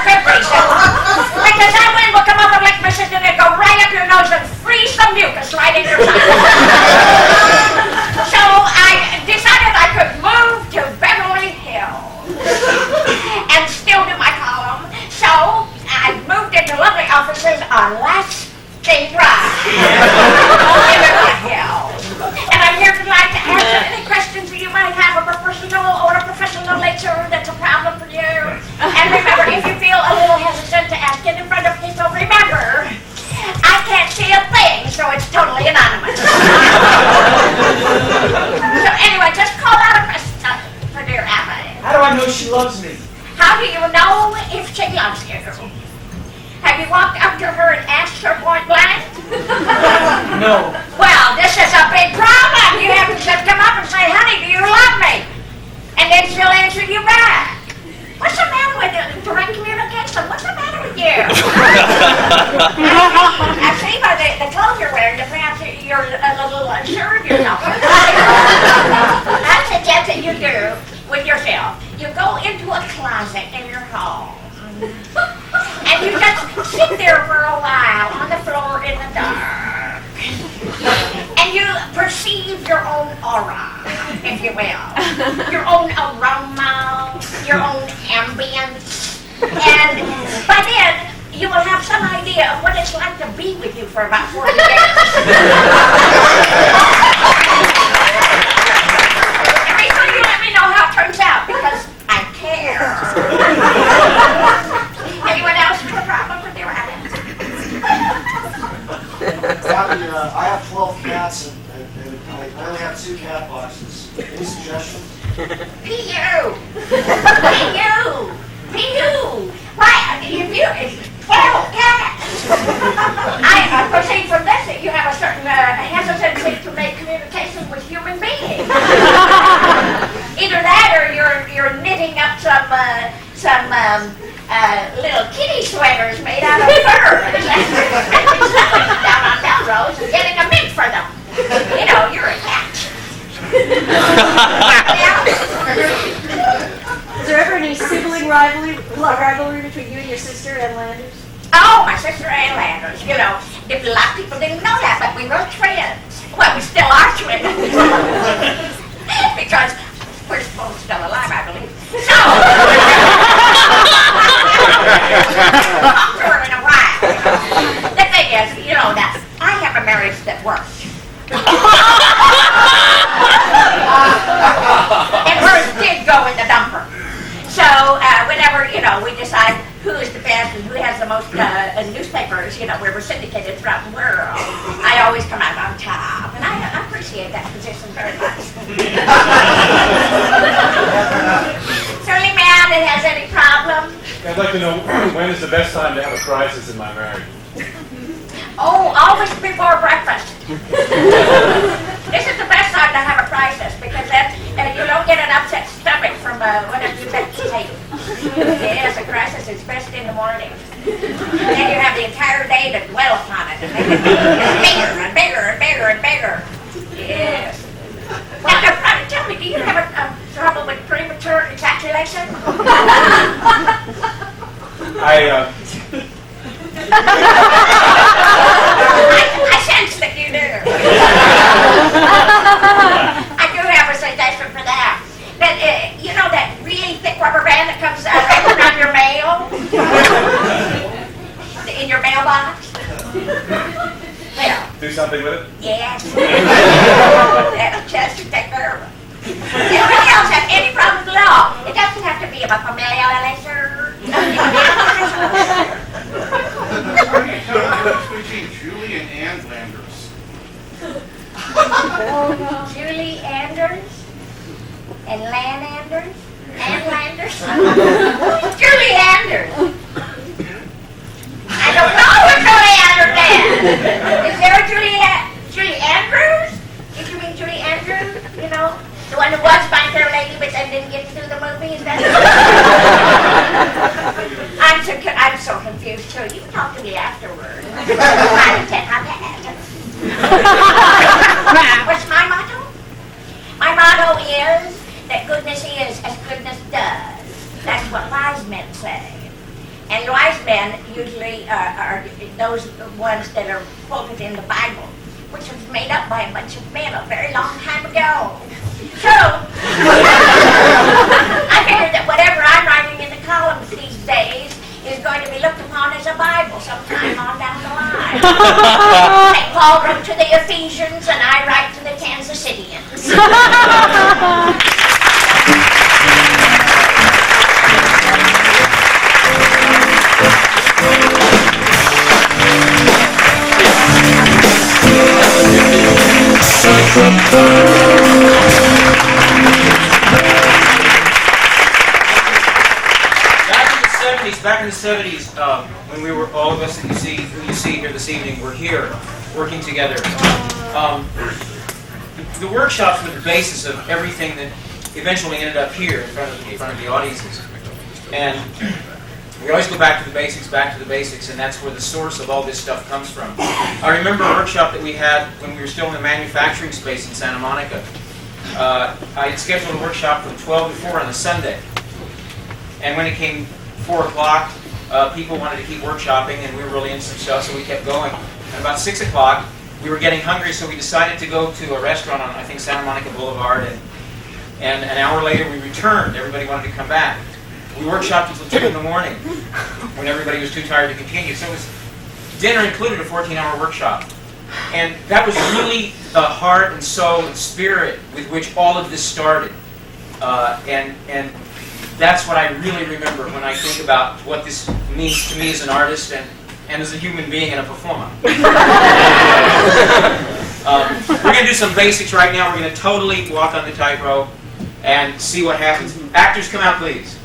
50s. Because that wind will come up from Lake Michigan and go right up your nose and freeze the mucus right in your sinus. So I decided I could move to Beverly Hills and still do my column. So I moved into lovely offices on Last State Drive in Beverly Hills. And I'm here tonight to answer any questions that you might have of a personal or a professional nature that's a problem for you. And remember, if you feel a little hesitant to ask it in front of people, remember, I can't see a thing, so it's totally anonymous. So anyway, just call out a question for dear Abby. How do I know she loves me? How do you know if she loves you? Have you walked up to her and asked her point blank? No. Well, this is a big problem. You have to just come up and say, honey, do you love me? And then she'll answer you back. What's the matter with direct communication? What's the matter with you? I see by the clothes you're wearing that perhaps you're a little unsure of yourself. I suggest that you do with yourself. You go into a closet in your home. And you just sit there for a while on the floor in the dark. And you perceive your own aura, if you will. Your own aroma, your own ambience. And by then, you will have some idea of what it's like to be with you for about 40 days. And make sure you let me know how it turns out, because I care. Anyone else have a problem with their attitude? Abby, I have 12 cats and I only have 2 cat boxes. Any suggestions? P.U. P.U. P.U. Why, if you, 12 cats. I proceed from this that you have a certain hesitancy to make communication with human beings. Either that or you're knitting up some little kitty sweaters made out of fur and down on Melrose and getting a mint for them. You know, you're a cat. Is there ever any sibling rivalry between you and your sister, Ann Landers? Oh, my sister Ann Landers, you know, a lot of people didn't know that, but we were twins. Well, we still are twins. Because we're both still alive, I believe. So, talk to her in a while. The thing is, you know, that I have a marriage that works. And hers did go in the dumper. So, whenever, you know, we decide who is the best and who has the most newspapers, you know, where we're syndicated throughout the world, I always come out on top. And I appreciate that position very much. So, any man that has any problem? I'd like to know, when is the best time to have a crisis in my marriage? Oh, always before breakfast. This is the best time to have a crisis because then you don't get an upset stomach from whatever you take. Yes, a crisis is best in the morning. Then you have the entire day to dwell upon it and make it bigger and bigger and bigger and bigger. Yes. Now, tell me, do you have a trouble with premature ejaculation? I sense that you do. I do have a suggestion for that. That you know that really thick rubber band that comes wrapped around your mail? In your mailbox? There. Do something with it? Yes. That'll just take care of it. Anybody else have any problems at all? It doesn't have to be about familial leisure. How do you tell the difference between Julie and Ann Landers? Julie Anders and Lan Anders? Ann Landers? Julie Anders. I don't know what Julie Anders is. Is there a Julie Andrews? Did you mean Julie Andrews? You know, the one who was My Fair Lady but then didn't get to do the movie? Is that I'm so confused too. You can talk to me afterward. What's my motto? My motto is that goodness is as goodness does. That's what wise men say. And men usually are those ones that are quoted in the Bible, which was made up by a bunch of men a very long time ago. So, I figure that whatever I'm writing in the columns these days is going to be looked upon as a Bible sometime on down the line. St. Paul wrote to the Ephesians, and I write to the Kansas Cityans. Back in the 70s, when we were, all of us that you see here this evening, were here working together. The workshops were the basis of everything that eventually ended up here in front of the audiences. And we always go back to the basics, and that's where the source of all this stuff comes from. I remember a workshop that we had when we were still in the manufacturing space in Santa Monica. I had scheduled a workshop from 12 to 4 on a Sunday. And when it came 4 o'clock, people wanted to keep workshopping, and we were really into some stuff, so we kept going. And about 6 o'clock, we were getting hungry, so we decided to go to a restaurant on, I think, Santa Monica Boulevard, and an hour later we returned. Everybody wanted to come back. We workshopped until 2 in the morning, when everybody was too tired to continue. So it was, dinner included a 14-hour workshop. And that was really the heart and soul and spirit with which all of this started. And that's what I really remember when I think about what this means to me as an artist and as a human being and a performer. We're going to do some basics right now. We're going to totally walk on the tightrope and see what happens. Actors, come out, please.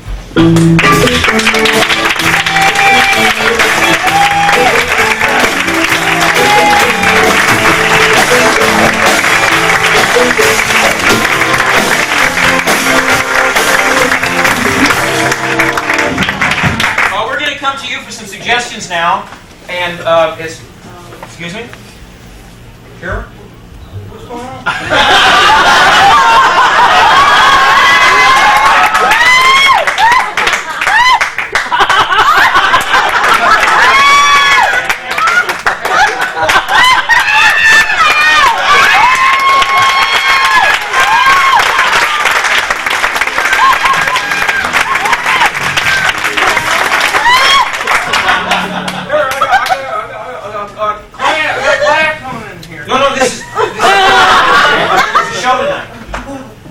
We're going to come to you for some suggestions now, and excuse me? Here? What's going on?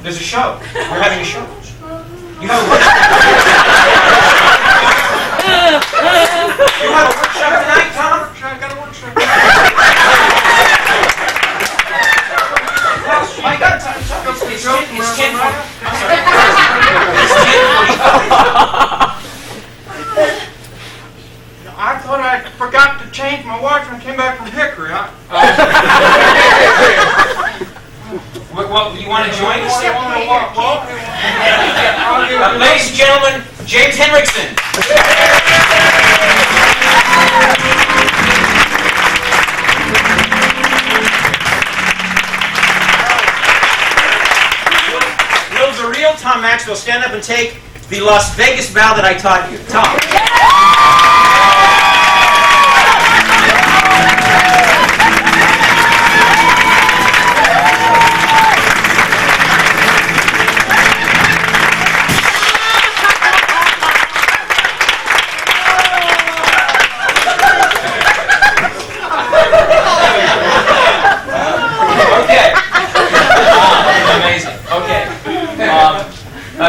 There's a show. We're having a show. You have a workshop. You have a workshop tonight, Tom? I got a workshop. I got time. It's 10. I'm sorry. I thought I forgot to change my watch when I came back from Hickory. Well, you want to join us? Well, Ladies and gentlemen, James Henriksen. Will the real Tom Maxwell stand up and take the Las Vegas bow that I taught you? Tom.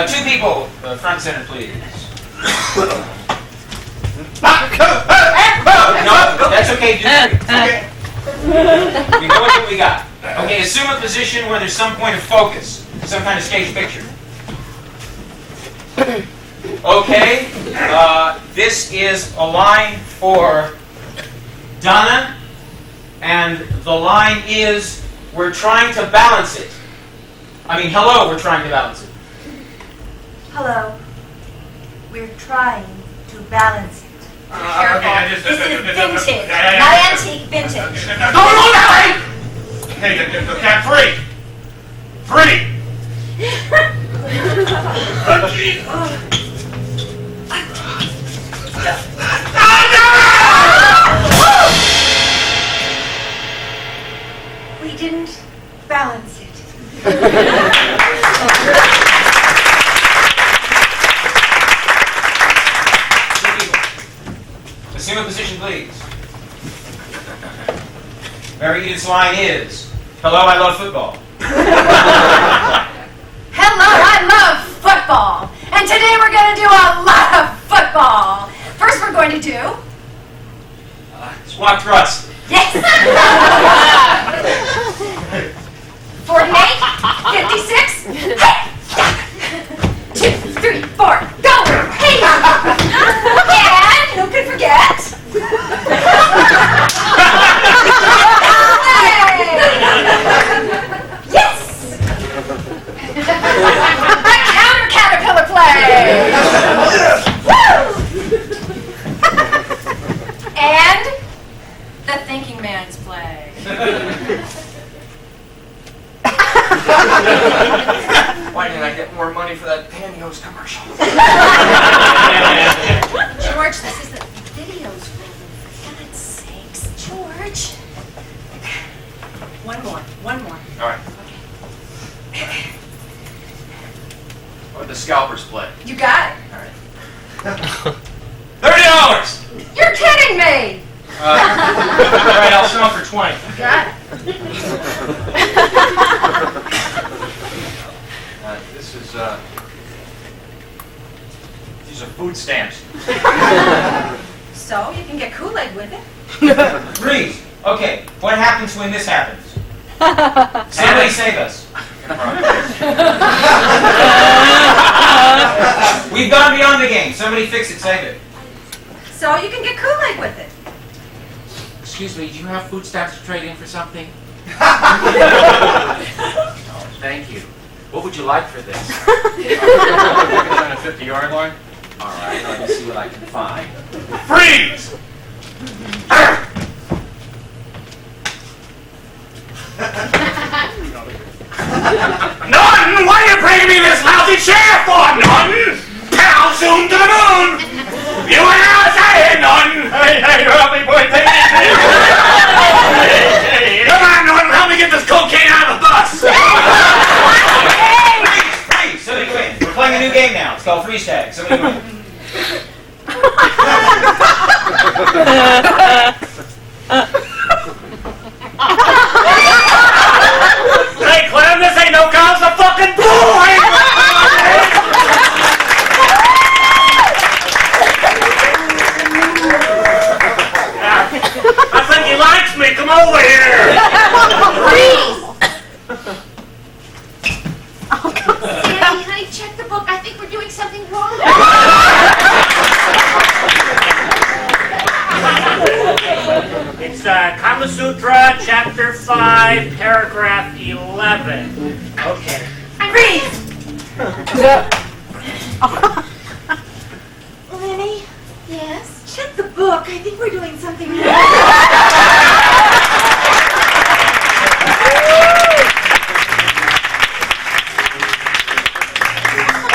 Two people, front center, please. No, that's okay. Okay. We know what we got. Okay, assume a position where there's some point of focus, some kind of stage picture. Okay, this is a line for Donna, and the line is, we're trying to balance it. I mean, hello, we're trying to balance it. Hello. We're trying to balance it. This is vintage. Not antique, vintage. Hey, the cat free. Free. Assume a position, please. Mary Edith's line is, hello, I love football. Hello, I love football. And today we're going to do a lot of football. First we're going to do... Squat thrust. Yes! 48, 56, hey! 2, 3, 4, go! Hey! And who could forget? Yes! A counter caterpillar play! Woo! And the thinking man's play. Why didn't I get more money for that pantyhose commercial? George, this is the videos room. For God's sakes, George. One more. All right. Or the scalpers play. You got it. All right. $30. You're kidding me. All right, I'll sell them for 20. Got it. These are food stamps. So you can get Kool-Aid with it. Freeze. Okay, what happens when this happens? Somebody save us. We've gone beyond the game. Somebody fix it, save it. So you can get Kool-Aid with it. Excuse me, do you have food stamps to trade in for something? Oh, thank you. What would you like for this? On a 50-yard line? All right, let me see what I can find. Freeze! Norton, what are you bringing me this lousy chair for, Norton? Pow, zoom to the moon! You and I say, Norton! Hey, help me, boy, take it easy! Come on, Norton, help me get this cocaine out of the bus! Freeze! Somebody win. We're playing a new game now. It's called freeze tag. Somebody win. Hey, Clem, this ain't no cause of fucking boy! I think he likes me. Come over here. Sandy, honey, check the book. I think we're doing something wrong. It's Kama Sutra, Chapter 5, Paragraph 11. Okay. Freeze! Lenny? Yes? Check the book. I think we're doing something wrong.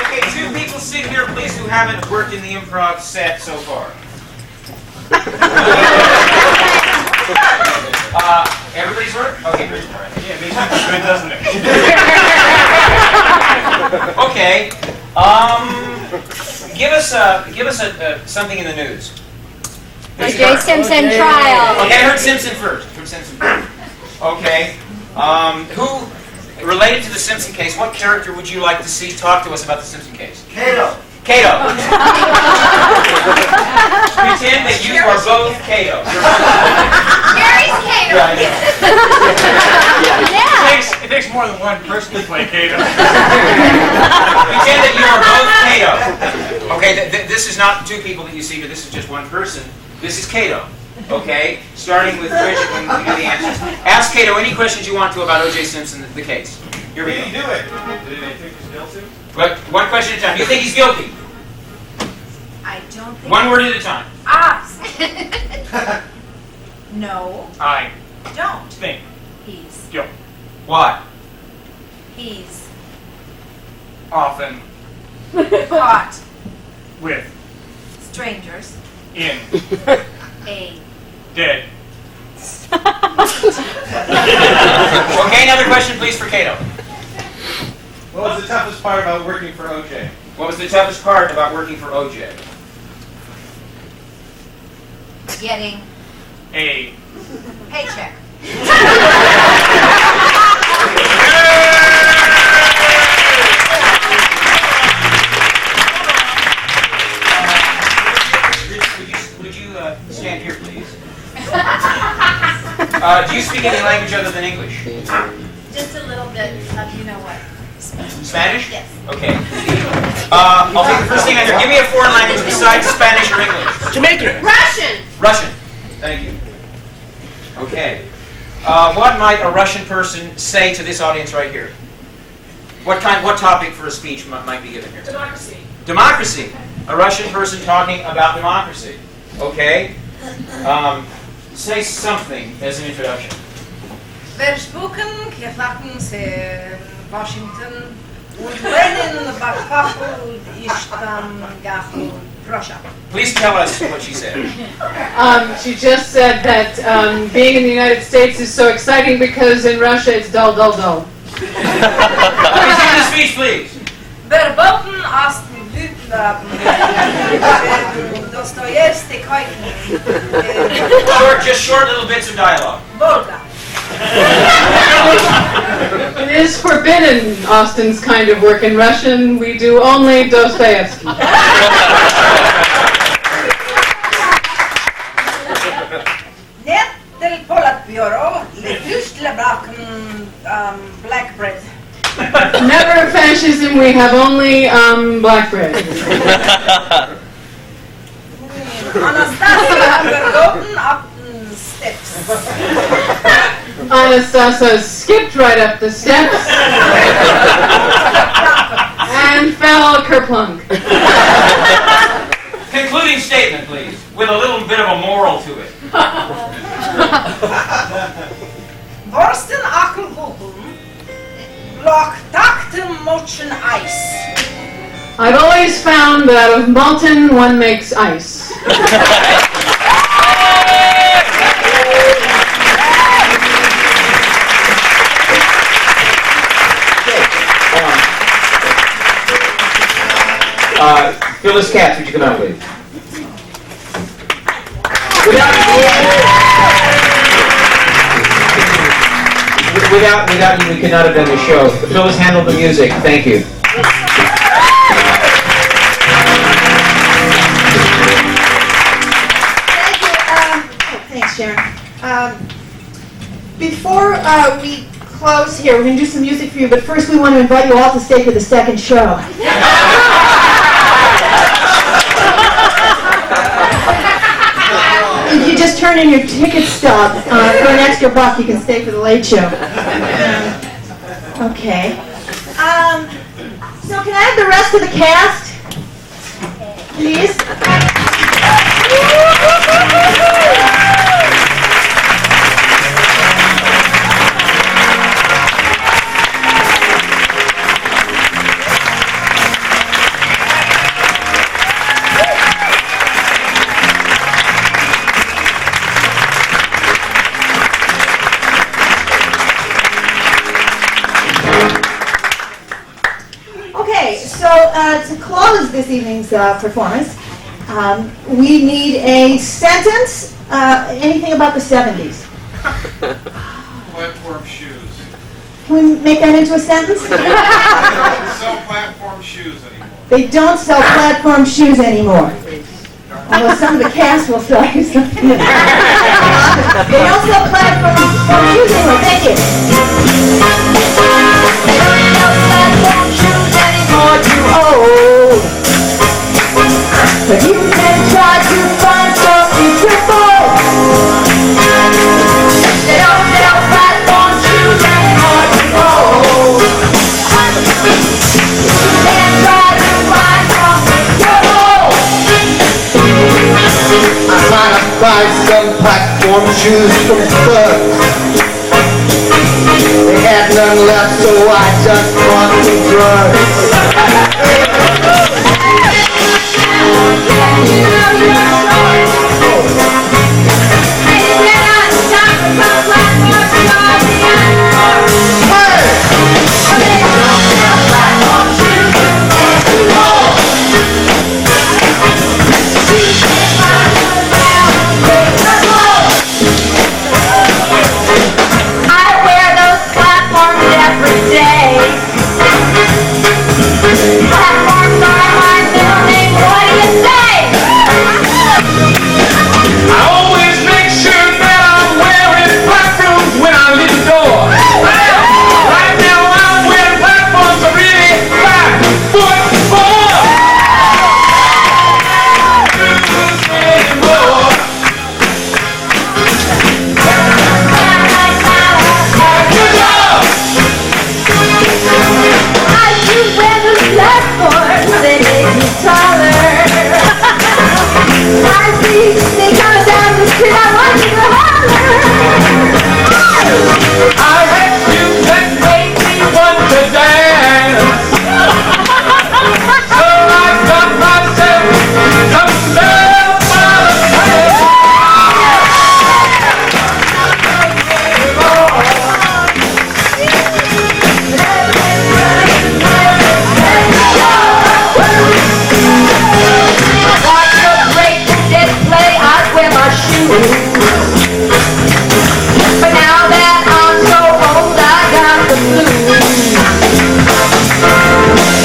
Okay, 2 people sit here, please, who haven't worked in the improv set so far. Everybody's worked? Okay, good. Yeah, it makes it good, doesn't it? Okay. Give us something in the news. O.J. Simpson trial. Okay, I heard Simpson first. Okay. Who, related to the Simpson case, what character would you like to see talk to us about the Simpson case? Cato. Cato. Pretend that you are both Cato. Gary's Cato. It takes more than one person to play Cato. Pretend that you are both Cato. Okay, this is not 2 people that you see, but this is just one person. This is Cato. Okay, starting with Bridget when we do the answers. Ask Cato any questions you want to about O.J. Simpson, the case. Here we go. do it? Did they think he's guilty? But one question at a time. You think he's guilty? I don't think... One word at a time. No, I don't. think He's... guilt Why? He's... often caught with strangers in a... dead. Okay, another question please for Cato. What was the toughest part about working for OJ? What was the toughest part about working for OJ? Getting A. paycheck. Would you stand here, please? Do you speak any language other than English? Just a little bit of you know what. Spanish? Yes. Okay. I'll take the first thing on there. Give me a foreign language besides Spanish or English. Jamaican. Russian. Russian. Thank you. Okay. What might a Russian person say to this audience right here? What topic for a speech might be given here? Democracy. Democracy. A Russian person talking about democracy. Okay. Say something as an introduction. Verspuken, Keflaken, Washington, und Lenin, Bakpachu, Ishtam, Gahu, Russia. Please tell us what she said. She just said that being in the United States is so exciting because in Russia it's dull, dull, dull. Please give the speech, please. Verboten aus dem Blütenladen, Dostoevsky, Just short little bits of dialogue. Volga. It is forbidden, Austin's kind of work in Russian. We do only Dostoevsky. Net del Politburo, le Flüchtlerbacken, black bread. Never fascism, we have only black bread. Anastasia, verboten up the steps. Anastasia skipped right up the steps and fell kerplunk. Concluding statement, please, with a little bit of a moral to it. Borsten Ackelhupen, Block Taktem Motion Ice. I've always found that out of molten one makes ice. Phyllis Katz, would you come out, please? Without you, we could not have done the show. Phyllis handled the music. Thank you. Thanks, Sharon. Before we close here, we're going to do some music for you, but first we want to invite you all to stay for the second show. If you just turn in your ticket stub for an extra $1, you can stay for the late show. Okay. So can I have the rest of the cast, please? To close this evening's performance, we need a sentence, anything about the 70s. Platform shoes. Can we make that into a sentence? They don't sell platform shoes anymore. They don't sell platform shoes anymore. Although some of the cast will sell you something. They don't sell platform shoes anymore. Thank you. They don't sell platform shoes anymore, too old. But you can try to find something triple. They don't sell platform shoes anymore, too old. You can try to find something triple. I'm trying to buy some platform shoes from Spurs. They had none left, so I just bought some drugs. Hey! Platforms are my middle name, what do you say? I always make sure that I'm wearing platforms when I leave the door. Right now I'm wearing platforms are really 5'4". But now that I'm so old, I got the blues.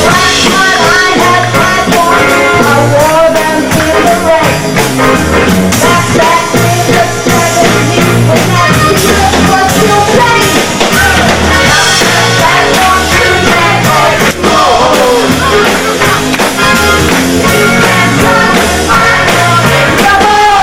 Last time I had platforms, I wore them in the rain. Back in the 70s, when that Jesus was still playing. Platform shoes and boys clothes. And I know in trouble.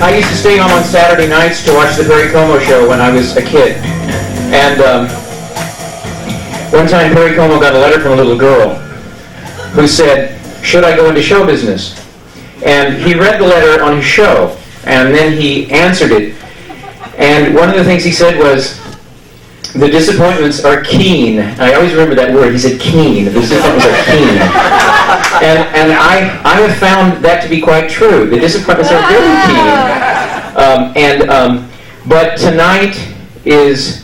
I used to stay home on Saturday nights to watch the Perry Como show when I was a kid. And one time Perry Como got a letter from a little girl who said, "Should I go into show business?" And he read the letter on his show, and then he answered it. And one of the things he said was, "The disappointments are keen." I always remember that word. He said keen. The disappointments are keen. And I have found that to be quite true. The disappointments are very keen. But tonight is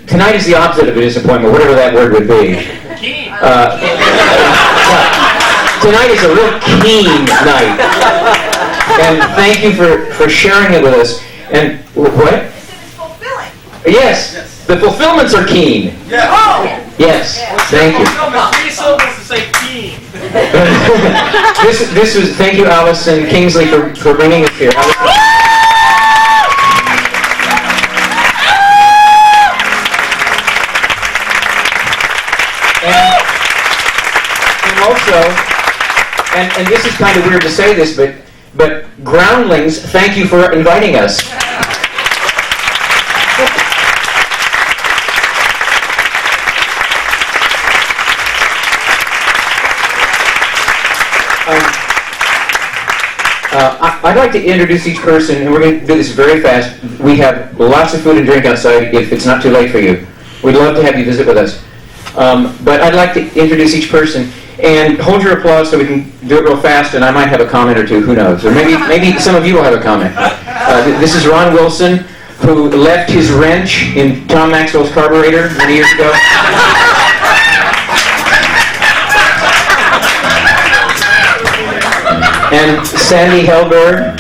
tonight is the opposite of a disappointment, whatever that word would be. Tonight is a real keen night. And thank you for sharing it with us. And what? Yes, the fulfillments are keen. Yes. Oh. Yes, thank you. Three syllables to say keen. This was, thank you, Allison Kingsley, for bringing us here. And also, and this is kind of weird to say this, but Groundlings, thank you for inviting us. I'd like to introduce each person, and we're going to do this very fast. We have lots of food and drink outside if it's not too late for you. We'd love to have you visit with us. But I'd like to introduce each person, and hold your applause so we can do it real fast, and I might have a comment or two, who knows. Or maybe some of you will have a comment. This is Ron Wilson, who left his wrench in Tom Maxwell's carburetor many years ago. And Sandy Helberg,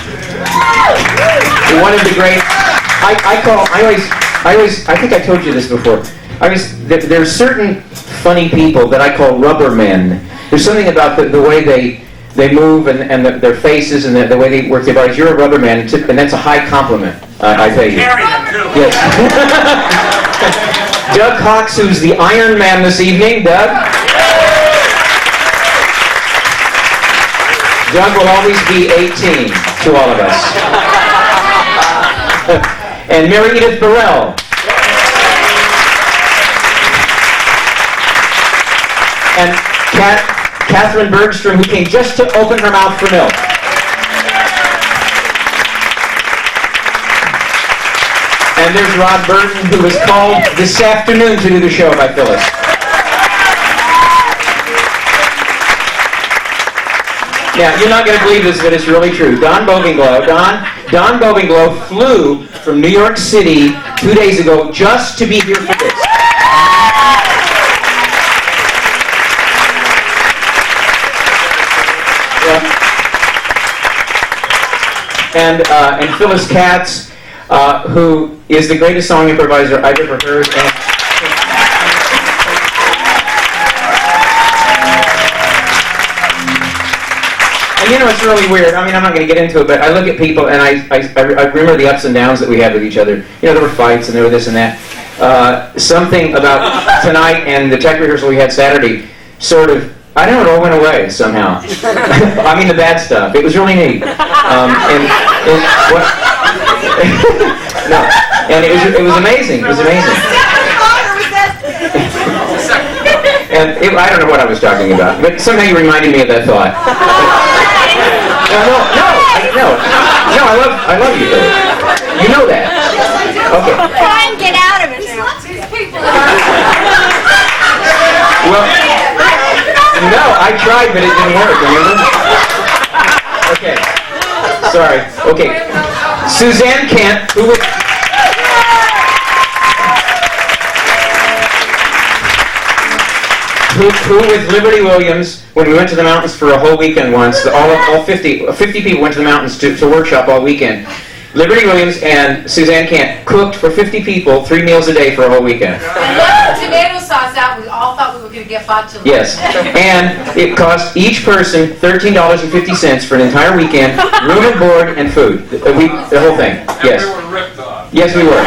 one of the great. I think I told you this before. There's certain funny people that I call rubber men. There's something about the way they move and their faces and the way they work their bodies. You're a rubber man, and that's a high compliment. I tell you. Yes. Doug Hawks, who's the Iron Man this evening. Doug. Doug will always be 18 to all of us. And Mary Edith Burrell. And Catherine Bergstrom, who came just to open her mouth for milk. And there's Rod Burton, who was called this afternoon to do the show by Phyllis. Now, you're not going to believe this, but it's really true. Don Bovinglow flew from New York City 2 days ago just to be here for this. And Phyllis Katz, who is the greatest song improviser I've ever heard. And you know, it's really weird. I mean, I'm not going to get into it, but I look at people and I remember the ups and downs that we had with each other. You know, there were fights and there were this and that. Something about tonight and the tech rehearsal we had Saturday sort of, I don't know, it all went away somehow. I mean, the bad stuff. It was really neat. No, and it was amazing. It was amazing. And I don't know what I was talking about, but somehow you reminded me of that thought. No, I love you, Billy. You know that. Okay. Try and get out of it. Well, no, I tried, but it didn't work, remember? Okay. Sorry. Okay. Suzanne Kent, who with Liberty Williams, when we went to the mountains for a whole weekend once, all 50 people went to the mountains to workshop all weekend. Liberty Williams and Suzanne Kent cooked for 50 people 3 meals a day for a whole weekend. And left the tomato sauce out. We all thought we were going to get botulism. Yes, and it cost each person $13.50 for an entire weekend, room and board and food. The whole thing. Yes. And we were ripped off. Yes, we were.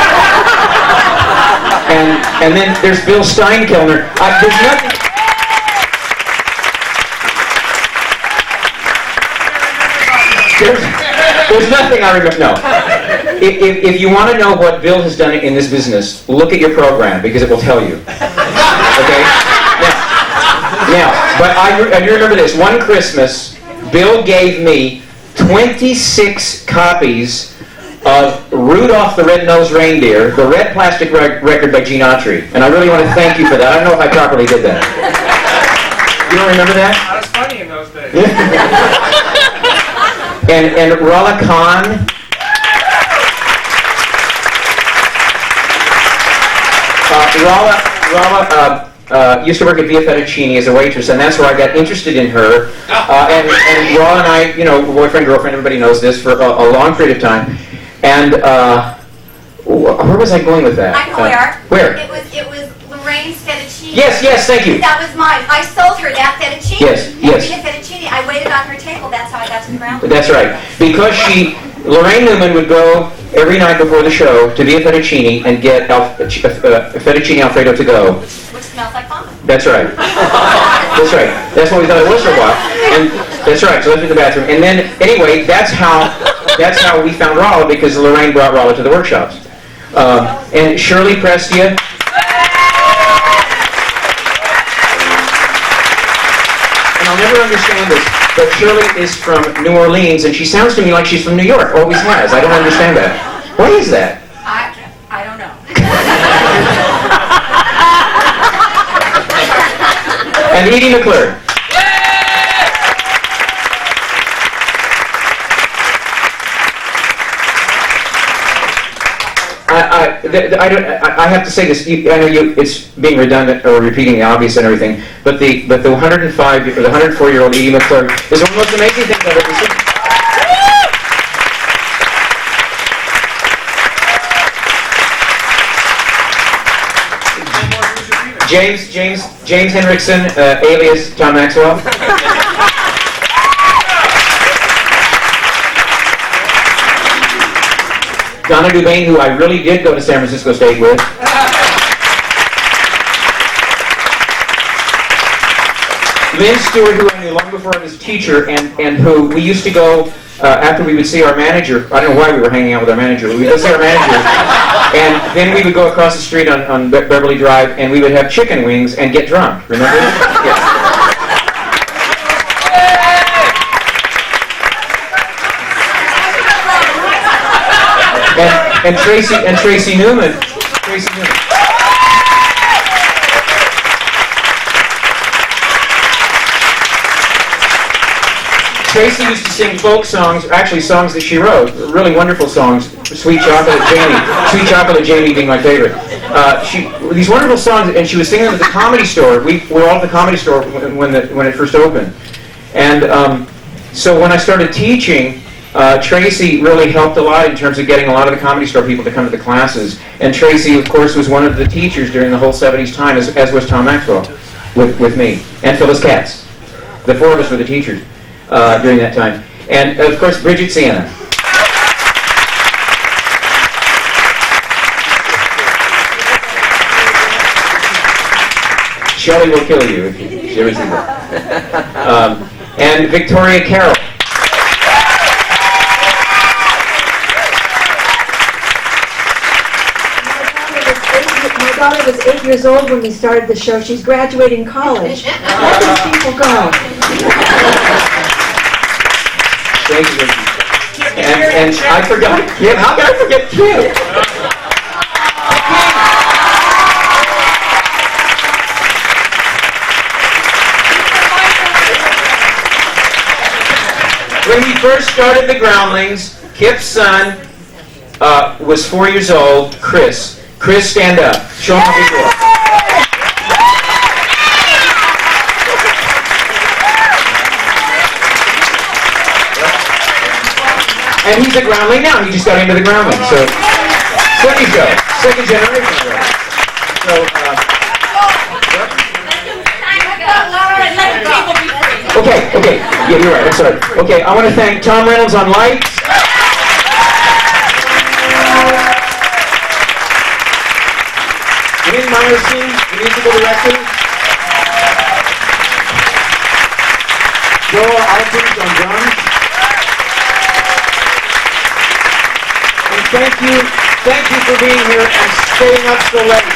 And then there's Bill Steinkellner. There's nothing. There's nothing I remember. No. If you want to know what Bill has done in this business, look at your program because it will tell you. Okay. Now, but I do remember this. One Christmas, Bill gave me 26 copies of Rudolph the Red-Nosed Reindeer, the red plastic record by Gene Autry, and I really want to thank you for that. I don't know if I properly did that. You don't remember that? That was funny in those days. And Rala Khan. Rala used to work at Via Fettuccine as a waitress, and that's where I got interested in her. And Rala and I, you know, boyfriend, girlfriend, everybody knows this, for a long period of time. And where was I going with that? I know where. It was Lorraine's fettuccine. Yes, thank you. That was mine. I sold her that fettuccine. Yes. Via Fettuccine. I waited on her table. That's how I got to the Groundlings. That's right. Because Lorraine Newman would go every night before the show to Via Fettuccine and get fettuccine Alfredo to go. Which smells like vomit. That's right. That's right. That's what we thought it was for a while. And that's right. So that's in the bathroom. And then anyway, that's how we found Rolla, because Lorraine brought Rolla to the workshops. And Shirley Prestia. And I'll never understand this, but Shirley is from New Orleans, and she sounds to me like she's from New York. Always has. I don't understand that. Why is that? I don't know. And Edi McClurg. I have to say this. I know it's being redundant or repeating the obvious and everything, but the 105 or the 104-year-old Edi McClurg is one of the most amazing things I've ever seen. James Henriksen, alias John Maxwell. Donna Dubain, who I really did go to San Francisco State with. Lynn Stewart, who I knew long before I was a teacher, and who we used to go, after we would see our manager, I don't know why we were hanging out with our manager, we would go see our manager, and then we would go across the street on Beverly Drive, and we would have chicken wings and get drunk, remember? Yeah. And Tracy Newman. Tracy used to sing folk songs, actually songs that she wrote, really wonderful songs. Sweet Chocolate Jamie being my favorite. These wonderful songs, and she was singing them at the Comedy Store. We were all at the Comedy Store when it first opened. And so when I started teaching, Tracy really helped a lot in terms of getting a lot of the Comedy Store people to come to the classes. And Tracy, of course, was one of the teachers during the whole 70s time, as was Tom Maxwell with me, and Phyllis Katz. The four of us were the teachers during that time. And, of course, Bridget Sienna. Shelley will kill you if you ever see that. And Victoria Carroll. My daughter was 8 years old when we started the show. She's graduating college. Let these people go. Thank you. And I forgot Kip. How could I forget Kip? When we first started the Groundlings, Kip's son was 4 years old, Chris. Chris, stand up. Show him how big you are. And he's a Groundling now. He just got into the Groundling. So there you go. Second generation already. So, Okay. Yeah, you're right. I'm sorry. Okay, I want to thank Tom Reynolds on lights. Lynn Meyerson, the musical director. Joel Alkins on drums. And thank you for being here and staying up so late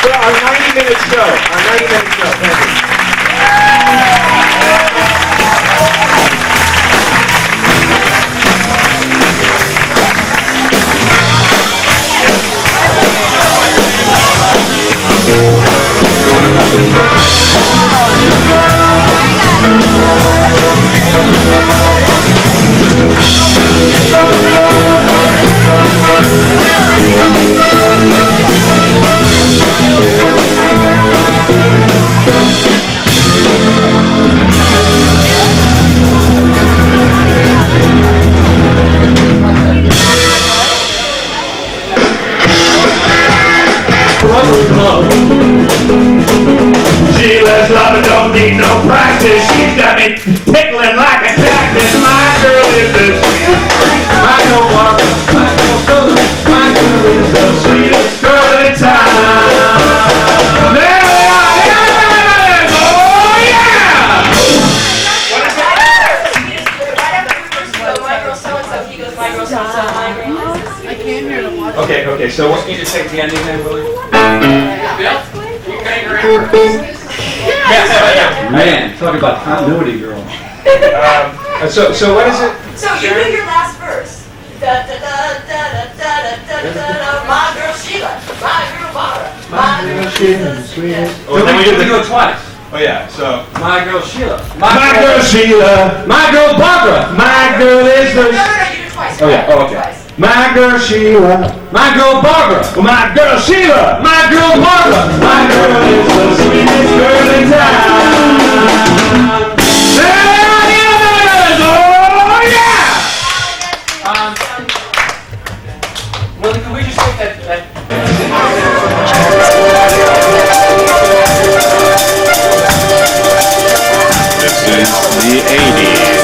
for our 90-minute show. Thank you. Sheila's loving don't need no practice. She's got me pickling like a cactus. My girl is the sweetest. My girl walks, my girl goes. My girl is the sweetest girl in town. There we are. Oh yeah! What is that? Right after we first go, my girl so-and-so, he goes, my girl so-and-so, my girl. I came here to watch. Okay, so what you just take the ending then, Willie? Bill? Man, talk about continuity, girl. So what is it? So you do your last verse. Da da da da da da da da da. My girl Sheila, my girl Mara, my girl Sheila, sweetest. Oh, then we do it twice. Oh yeah, so My girl Sheila. My girl Sheila. My girl Barbara. My girl is No, the. you do it twice. Oh, yeah. Oh, okay. Twice. My girl Sheila. My girl Barbara. My girl Sheila. My girl Barbara. My girl is the sweetest girl in town. There it is! Oh yeah! Willie, can we just take that This is the 80s.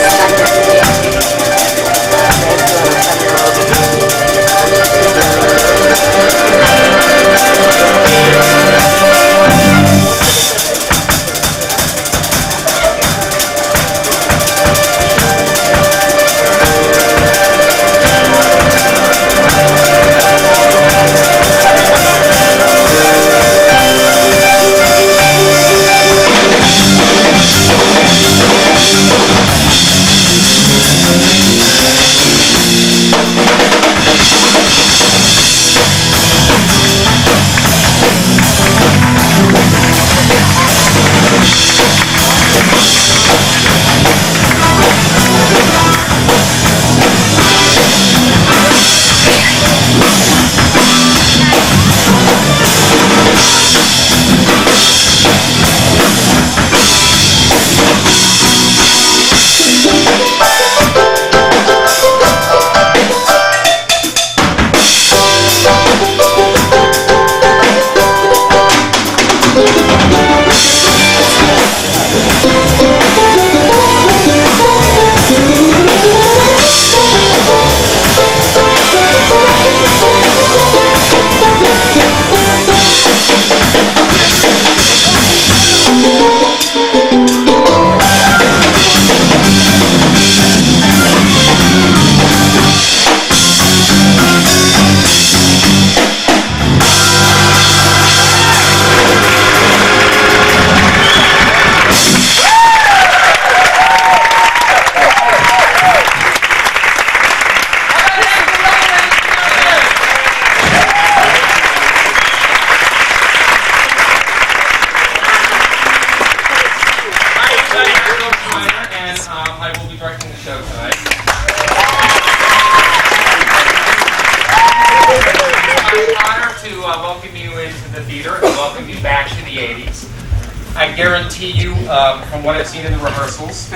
I guarantee you, from what I've seen in the rehearsals,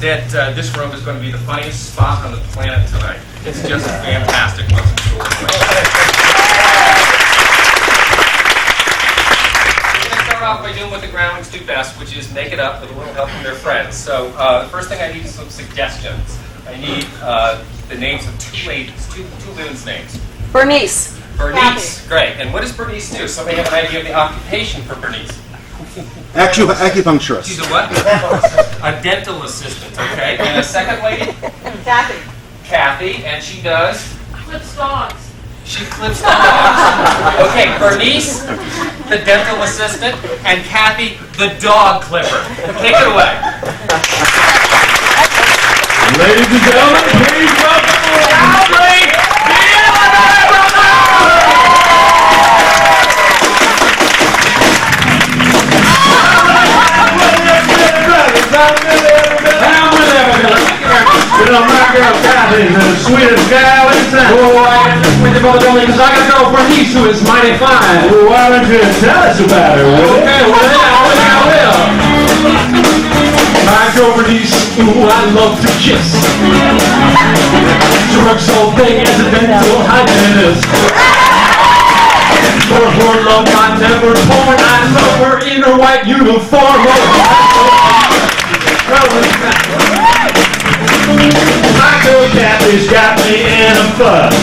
that this room is going to be the funniest spot on the planet tonight. It's just fantastic. Welcome to the We're going to start off by doing what the Groundlings do best, which is make it up with a little help from their friends. So the first thing I need is some suggestions. I need the names of two ladies, two loons' names. Bernice. Bernice, great. And what does Bernice do? Somebody have an idea of the occupation for Bernice? Acupuncturist. She's a what? A dental assistant, okay. And a second lady? Kathy. Kathy, and she does? Flips dogs. She flips dogs. Okay, Bernice, the dental assistant, and Kathy, the dog clipper. Take it away. Ladies and gentlemen, please welcome loudly my girl Kathy's the sweetest gal in town. Oh, I got this with the brother only because I got a girl Bernice who is mighty fine. Well, why don't you tell us about her, will you? Okay, well, yeah, I will. My girl Bernice, ooh, I love to kiss. She works all day as a dental hygienist. For her love, I never torn. I love her in her white uniform. My girl Kathy's got me in a fuss.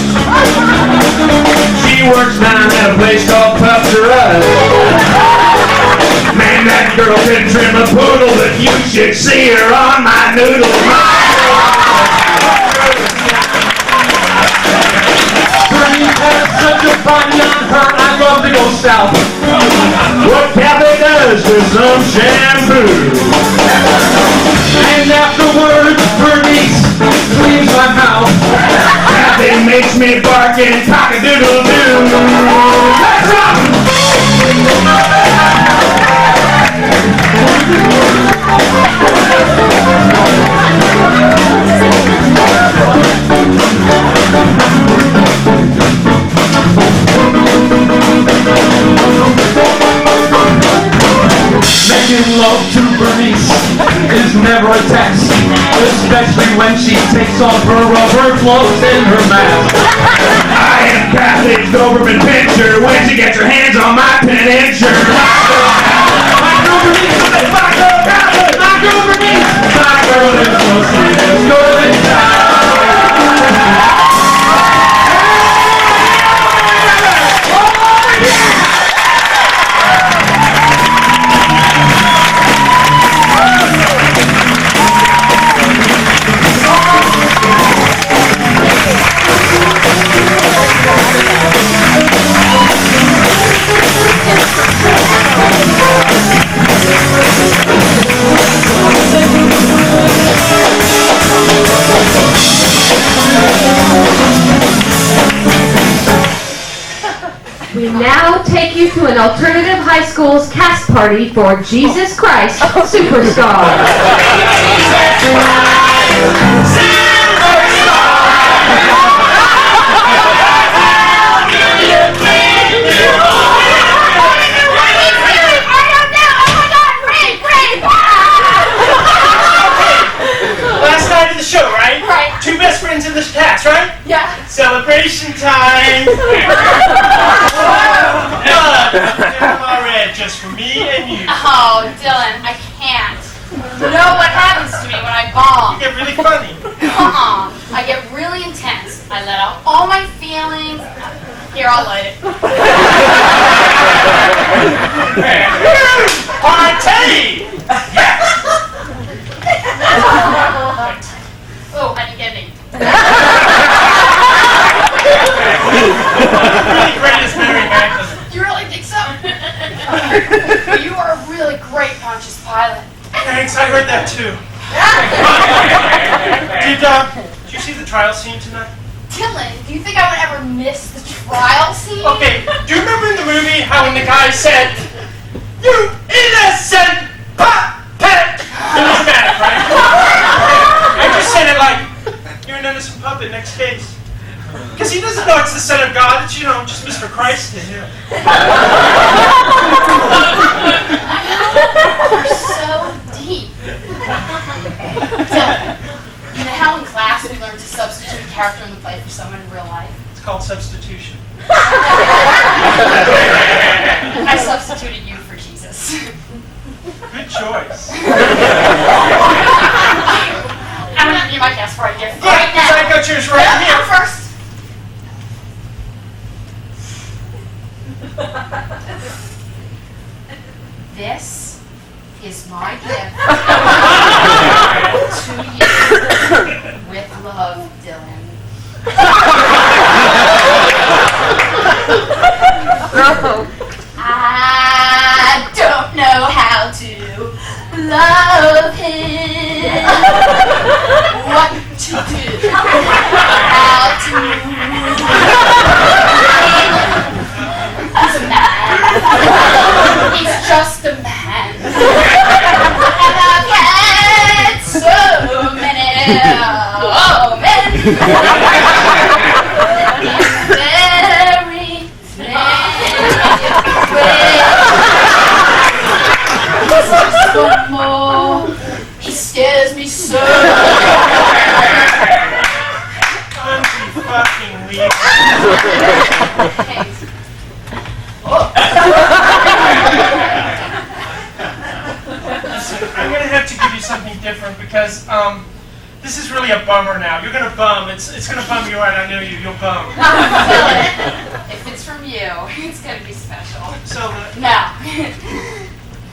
She works down at a place called Puffs R Us. Man, that girl can trim a poodle, but you should see her on my noodle. Bernice has such a body on her, I love to go south. What Kathy does to some shampoo. And afterwards, Bernice cleans my mouth. Kathy makes me bark and cock-a-doodle-doo. Let's rock! Making love to Bernice is never a test, especially when she takes off her rubber gloves and her mask. I am Kathy's Doberman Pinscher when she gets her hands on my penincher. My girl Bernice, my girl Kathy, my girl Bernice, my girl is the sweetest girl in town. We now take you to an alternative high school's cast party for Jesus Christ Superstar. Last night of the show, right? Right. Two best friends in this cast, right? Yeah. Celebration time. Red just for me and you. Oh, Dylan, I can't. You know what happens to me when I bomb? You get really funny. I get really intense. I let out all my feelings. Here, I'll light it. Party! Yes! Oh, honey, get me. Really great as Mary Magdalene. You really think so? You are a really great Pontius Pilate. Thanks, I heard that too. Did you see the trial scene tonight? Dylan, do you think I would ever miss the trial scene? Okay, do you remember in the movie how when the guy said, "You innocent puppet"? It was dramatic, right? I just said it like, "You're an innocent puppet, next case." Because he doesn't know it's the Son of God, it's, just Mr. Christ. called substitution. I substituted you for Jesus. Good choice. I'm gonna give you my passport gift Good, right now. I got yours right here. First. This is my gift to you. With love, Dylan. I don't know how to love him. What to do? How to? He's a man. He's just a man. And I've had so many men. Just one more. He scares me so. Fucking leave. I'm gonna have to give you something different because this is really a bummer now. You're gonna bum. It's gonna bum you out. I know you. You'll bum. If it's from you, it's gonna be special. So now,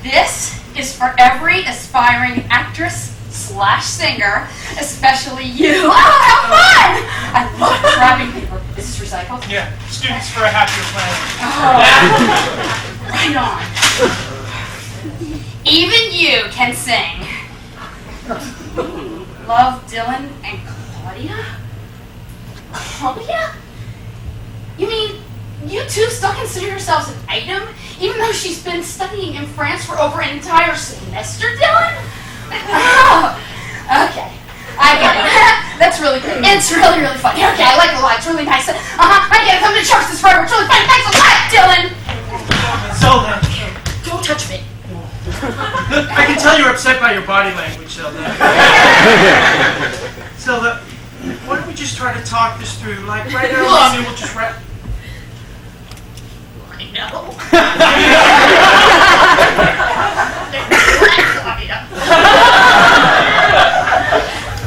this is for every aspiring actress/singer, especially you. Oh, how fun! I love wrapping paper. Is this recycled? yeah, students for a happier planet. Oh, right on. Even you can sing. Love, Dylan, and Claudia? Claudia? You mean you two still consider yourselves an item, even though she's been studying in France for over an entire semester, Dylan? Oh, okay, I get it. That's really good. It's really, really funny. Okay, I like it a lot. It's really nice. I get it. I'm gonna charge this forever. It's really funny. Thanks a lot, Dylan. Zelda, Don't touch me. I can tell you're upset by your body language, Zelda. Zelda, why don't we just try to talk this through? Like right now, maybe we'll just wrap. I know.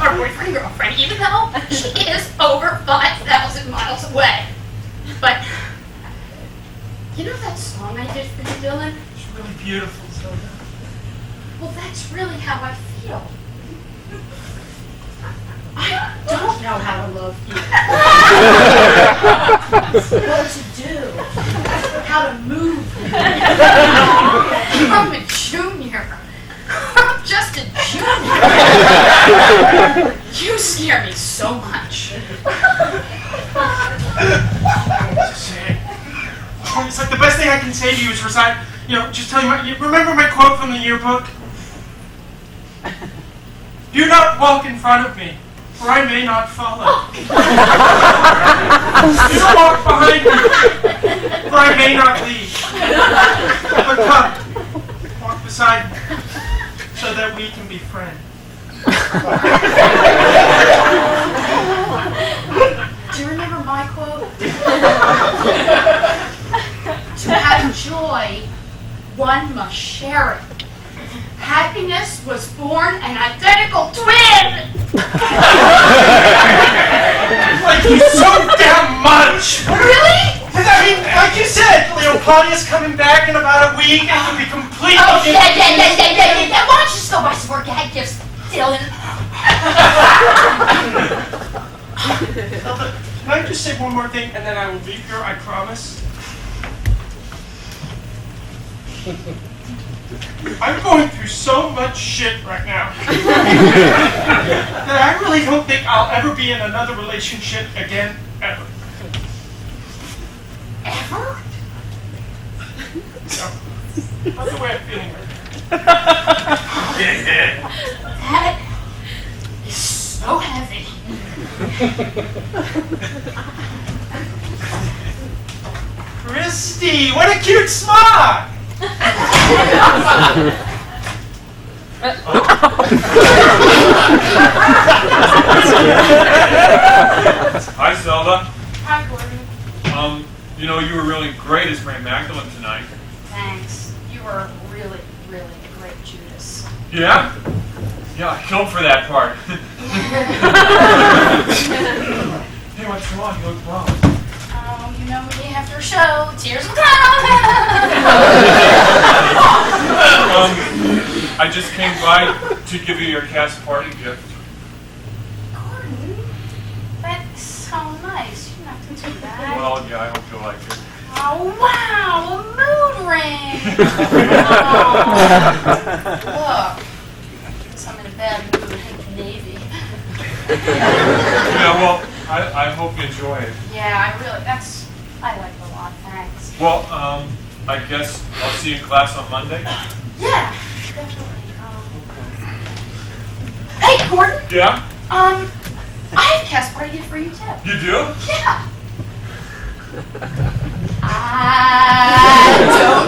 Our boyfriend, girlfriend, even though she is over 5,000 miles away. But, you know that song I did for you, Dylan? It's really beautiful, Zelda. Well, that's really how I feel. I don't know how to love you. What to do. How to move. I'm a junior. I'm just a junior. You scare me so much. It's like the best thing I can say to you is recite, just tell you remember my quote from the yearbook? Do not walk in front of me, for I may not follow. Do not walk behind me, for I may not lead. But come, walk beside me, so that we can be friends. Do you remember my quote? To have joy, one must share it. Happiness was born an identical twin! Like you so damn much! Really? I mean, like you said, Claudia's coming back in about a week and it'll be completely... Oh, yeah. Why don't you still buy some more gag gifts, Dylan? Can I just say one more thing and then I will leave here, I promise? I'm going through so much shit right now that I really don't think I'll ever be in another relationship again, ever. Ever? No. That's the way I'm feeling right That is so heavy. Christy, what a cute smile! Hi, Zelda. Hi, Gordon. You know, you were really great as Mary Magdalene tonight. Thanks. You were really, really a great Judas. Yeah? Yeah, I killed for that part. Hey, what's wrong? You look wrong. Oh, you know me after a show. Tears will come. I just came by to give you your cast party gift. Gordon, that's so nice. You're not too bad. Well, yeah, I hope you like it. Oh, wow, a moon ring. Oh, look. I'm in a bad mood. I hate the Navy. Yeah, well, I hope you enjoy it. Yeah, I like it a lot, thanks. Well, I guess I'll see you in class on Monday. Yeah, definitely. Hey, Gordon. Yeah? I have a cast party for you, too. You do? Yeah. I don't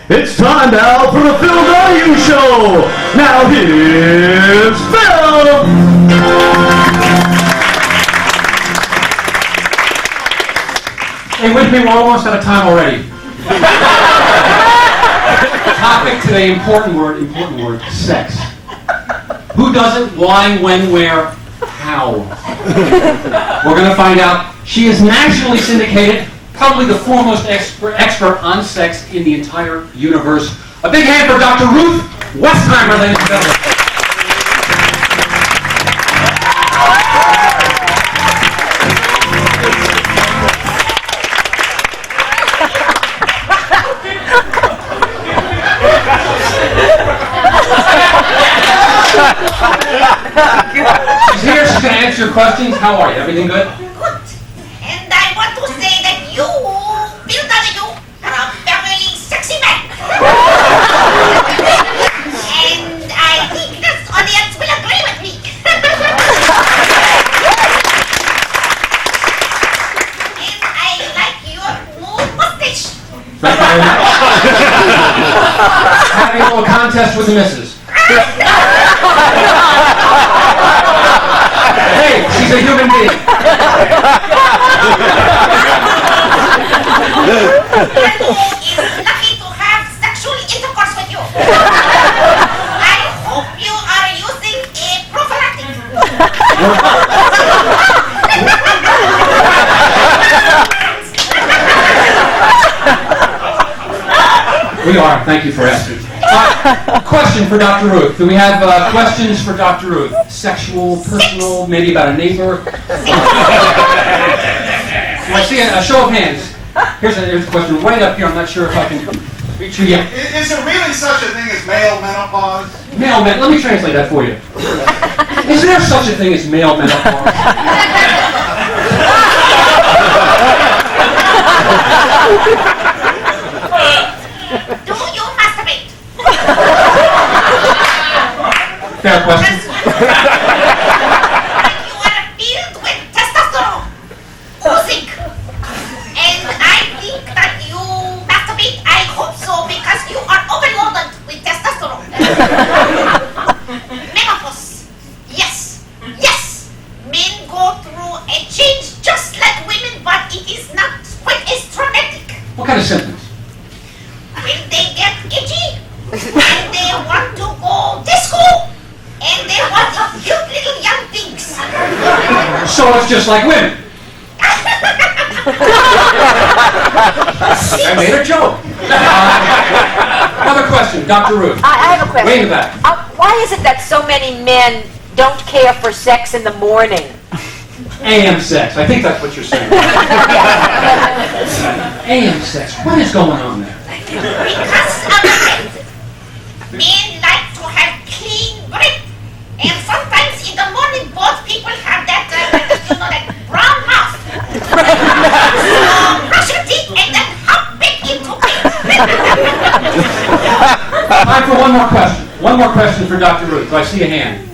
It's time now for the Phil Donahue Show. Now here's Phil. Hey, with me, we're almost out of time already. Topic today, important word, sex. Who does it, why, when, where, how? We're going to find out. She is nationally syndicated, probably the foremost expert on sex in the entire universe. A big hand for Dr. Ruth Westheimer, ladies and gentlemen. She's here, she's going to answer your questions. How are you? Everything good? And I want to say that you, Bill W., are a very sexy man. And I think this audience will agree with me. And I like your new mustache. Thank you very much. Having a little contest with the missus. Hey, she's a human being. Is lucky to have sexual intercourse with you. I hope you are using a prophylactic. We are. Thank you for asking. Question for Dr. Ruth. Do we have questions for Dr. Ruth? Sexual, personal, maybe about a neighbor? I see a show of hands. Here's a question right up here. I'm not sure if I can reach you yet. Is there really such a thing as male menopause? Male men. Let me translate that for you. Is there such a thing as male menopause? Do you masturbate? Fair question. You are filled with testosterone. Oozing. And I think that you masturbate. I hope so because you are overloaded with testosterone. Menopause. Yes. Yes. Men go through a change just like women, but it is not quite as traumatic. What kind of symptoms? When they get itchy, and they want to go disco, and they want cute little young things. So it's just like women. I made a joke. Another question, Dr. Ruth. I have a question. Way in the back. Why is it that so many men don't care for sex in the morning? AM sex. I think that's what you're saying. AM sex. What is going on there? Because of the breath. Men like to have clean breath. And sometimes in the morning, both people have that, that brown Time for one more question. One more question for Dr. Ruth. Do I see a hand?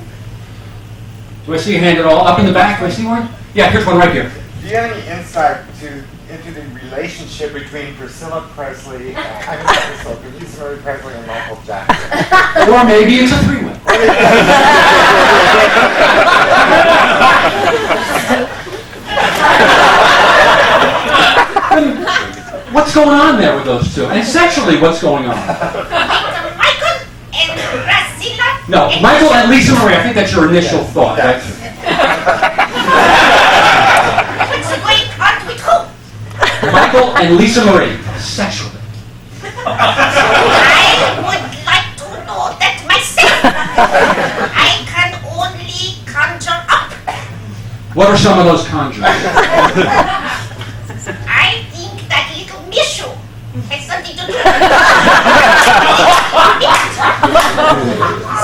Do I see a hand at all? Up in the back? Do I see one? Yeah, here's one right here. Do you have any insight into the relationship between Priscilla Presley, Priscilla Presley and Michael Jackson? Or maybe it's a three-way. What's going on there with those two? And sexually, what's going on? Michael and Priscilla. No, Michael and Lisa Marie. I think that's your initial thought. That's What's the great part with who? Michael and Lisa Marie. Sexually. I would like to know that myself. I can only conjure up. What are some of those conjures? I think that little Mishu has something to do with it.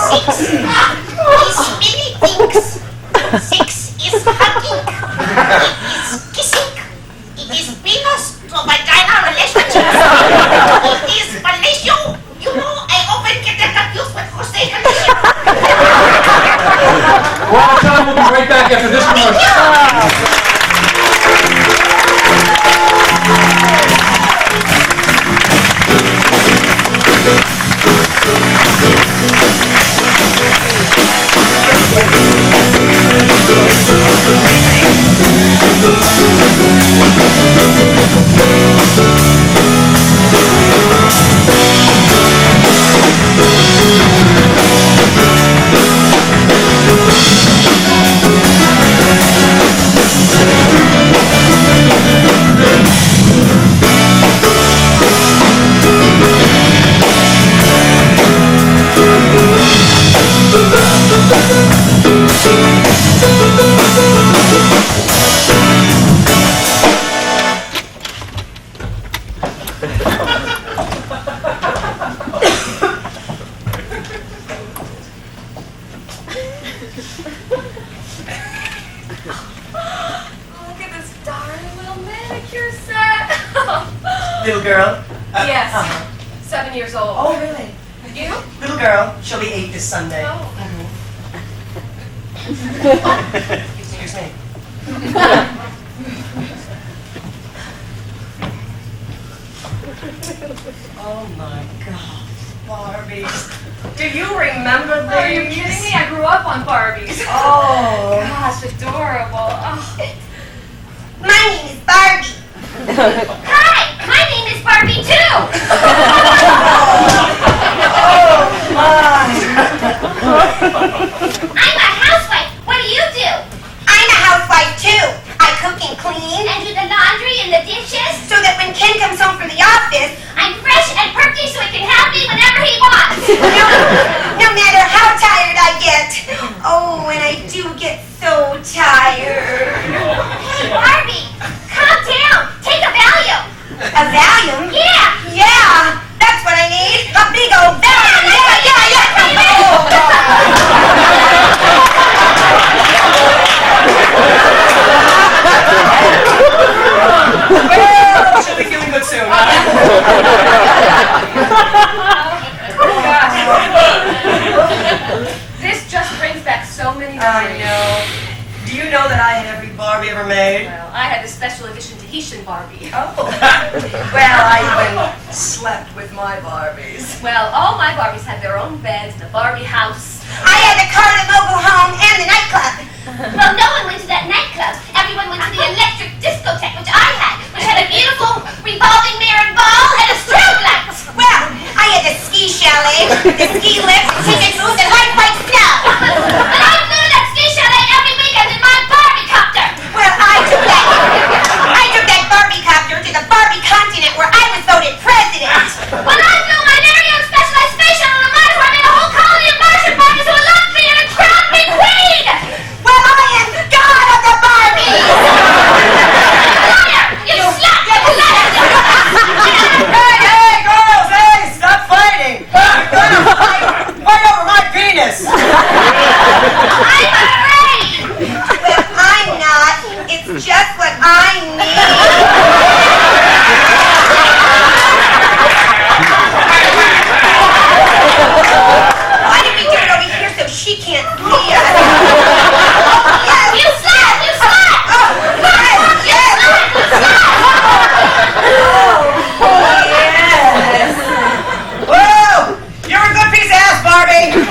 6 is many things. 6 is hugging. It is kissing. It is venous to vagina relationships. It is fellatio. You know, I often get them confused with Jose Fellatio. We're out of time. We'll be right back after this commercial. Look at this darling little manicure set. Little girl? Yes. 7 years old. Oh, really? You? Little girl. She'll be 8 this Sunday. Oh. Excuse me. Oh my God. Barbies. Do you remember these? Are you kidding me? I grew up on Barbies. Oh. Gosh, adorable. Oh. My name is Barbie. Hi, my name is Barbie too. Oh my. I'm a housewife. What do you do? I'm a housewife too. I cook and clean and do the laundry and the dishes so that when Ken comes home from the office, I'm fresh and perky so he can have me whenever he wants. No matter how tired I get. Oh, and I do get so tired. Hey, Barbie, calm down. Take a Valium. A Valium? Yeah. Yeah, that's what I need. A big old Valium. Well, she'll be feeling good soon. This just brings back so many memories. I know. Do you know that I had every Barbie ever made? Well, I had the special edition Tahitian Barbie. Oh. Well, I even slept with my Barbies. Well, all my Barbies had their own beds and a Barbie house. I had the car, the mobile home, and the nightclub. Well, no one went to that nightclub. Everyone went to the electric discotheque, which I had, which had a beautiful revolving mirrored ball and a strobe light. Well, I had the ski chalet, the ski lift, the ticket booth, and light white snow. But I flew to that ski chalet every weekend in my Barbie copter. Well, I took that Barbie copter to the Barbie continent where I was voted president. Well, I flew my very own specialized space shuttle to Mars where I made a whole colony of Martian Barbies who loved me and crowned me queen. Well, I am God of the Barbies. Liar! You slut! You liar! Hey, girls, hey, stop fighting! You're gonna fight over my penis! Barbie. Hey,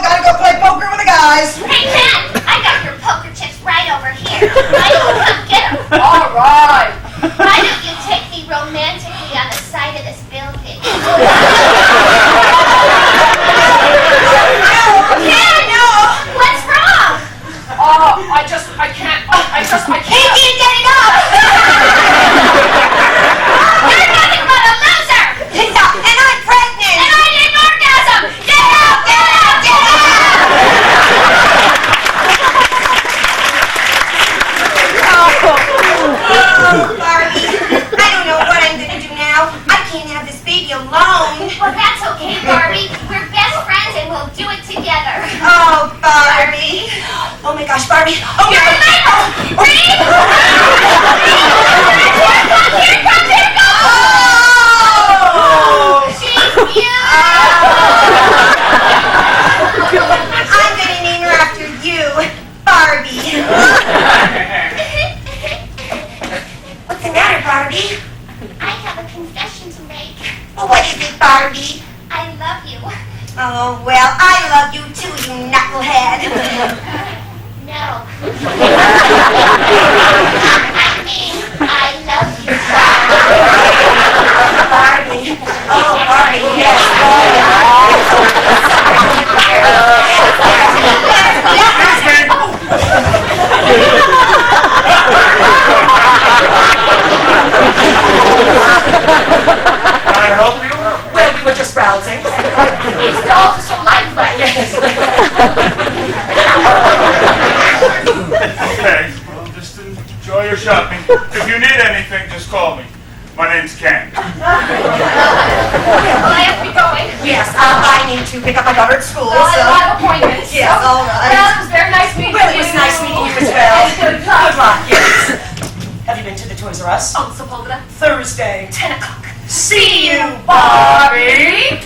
gotta go play poker with the guys. Hey, Ken, I got your poker chips right over here. Why don't you come get them? All right. Why don't you take me romantically on the side of this building? Ken, no! What's wrong? I can't. I can't. He can't get it up! You're nothing but a loser! And I'm pregnant! And I need an orgasm! Get out! Get out! Get Oh, Barbie, I don't know what I'm gonna do now. I can't have this baby alone. Well, that's okay, Barbie. We're best friends and we'll do it together. Oh, Barbie. Oh my gosh, Barbie. Oh, You're my late! Reed! Here comes! Oh! She's beautiful! I'm gonna name her after you, Barbie. What's the matter, Barbie? I have a confession to make. What is it, Barbie? I love you. Oh, well, I love you too, you knucklehead. No. I love you. Barbie. Oh, Barbie, yes, Can I help you? Well, we were just browsing. It's all so lifelike. Okay, well, just enjoy your shopping. If you need anything, just call me. My name's Ken. Well, I have to be going. Yes, I need to pick up my daughter at school. Well, I have a so. lot of appointments. Yes, so. all right. Well, it was very nice meeting Well, you. it was nice meeting you as well. Good luck. Good luck, yes. Have you been to the Toys R Us? Oh, Sepulveda. Thursday, 10 o'clock. See you, Barbie.